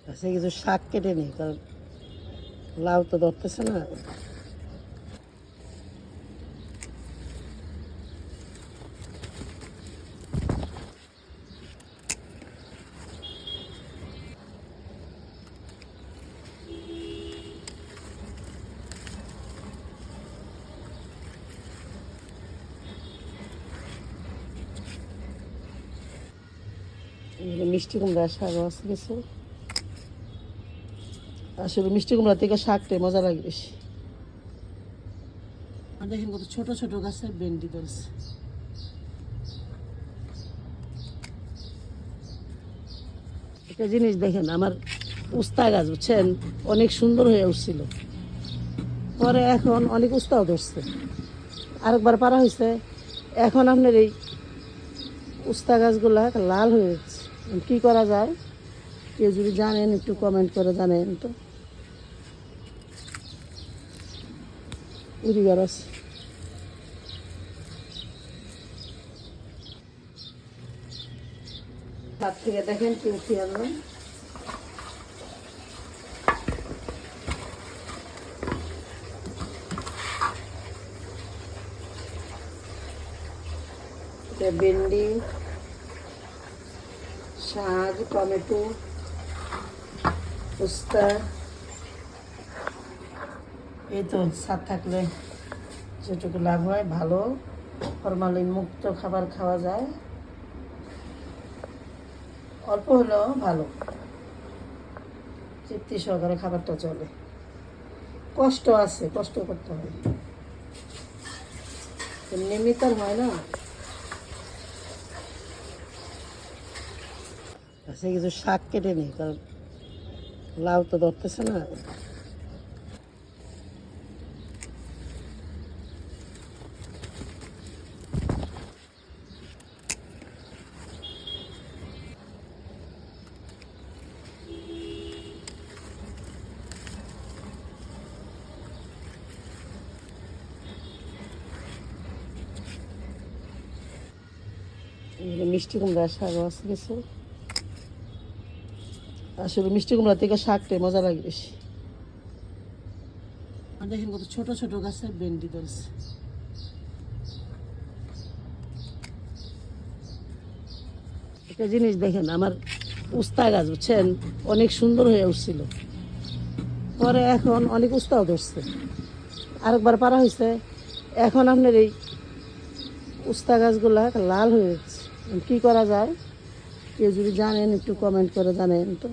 আচ্ছা, কিছু শাক কেটে নিই, কারণ লাউ তো ধরতেছে না। মিষ্টি কুমড়া শাক আছে কিছু। আসলে মিষ্টি কুমড়া থেকে শাকটাই মজা লাগে বেশি। আর দেখেন কত ছোট ছোট গাছের ভেন্ডি ধরেছে। একটা জিনিস দেখেন, আমার উস্তা গাছ বুঝছেন অনেক সুন্দর হয়ে উঠছিল, পরে এখন অনেক উস্তাও ধরছে, আরেকবার পারা হয়েছে। এখন আপনার এই উস্তা গাছগুলা লাল হয়ে যাচ্ছে। কী করা যায়, কেউ যদি জানেন একটু কমেন্ট করে জানেন তো। উড়ি গাছ তার থেকে দেখেন কি উঠিয়ে আনলাম। ভেন্ডি, শাক, টমেটো, উস্তা, এই তো ছাদ থাকলে যেটুকু লাভ হয়, ভালো ফরমালিন মুক্ত খাবার খাওয়া যায়, অল্প হলেও ভালো, তৃপ্তি সহকারে খাবারটা চলে। কষ্ট আছে, কষ্ট করতে হয়, নিয়মিত হয় না। আচ্ছা, কিছু শাক কেটে নিই, কারণ লাউ তো ধরতেছে না। মিষ্টি কুমড়া শাক আছে কিছু। আসলে মিষ্টি কুমড়া থেকে শাকটাই মজা লাগে বেশি। আর দেখেন কত ছোট ছোট গাছের ভেন্ডি ধরেছে। একটা জিনিস দেখেন, আমার উস্তা গাছ বুঝছেন অনেক সুন্দর হয়ে উঠছিল, পরে এখন অনেক উস্তাও ধরছে, আরেকবার পারা হয়েছে। এখন আপনার এই উস্তা গাছগুলা লাল হয়ে যাচ্ছে। কী করা যায়, কেউ যদি জানেন একটু কমেন্ট করে জানেন তো।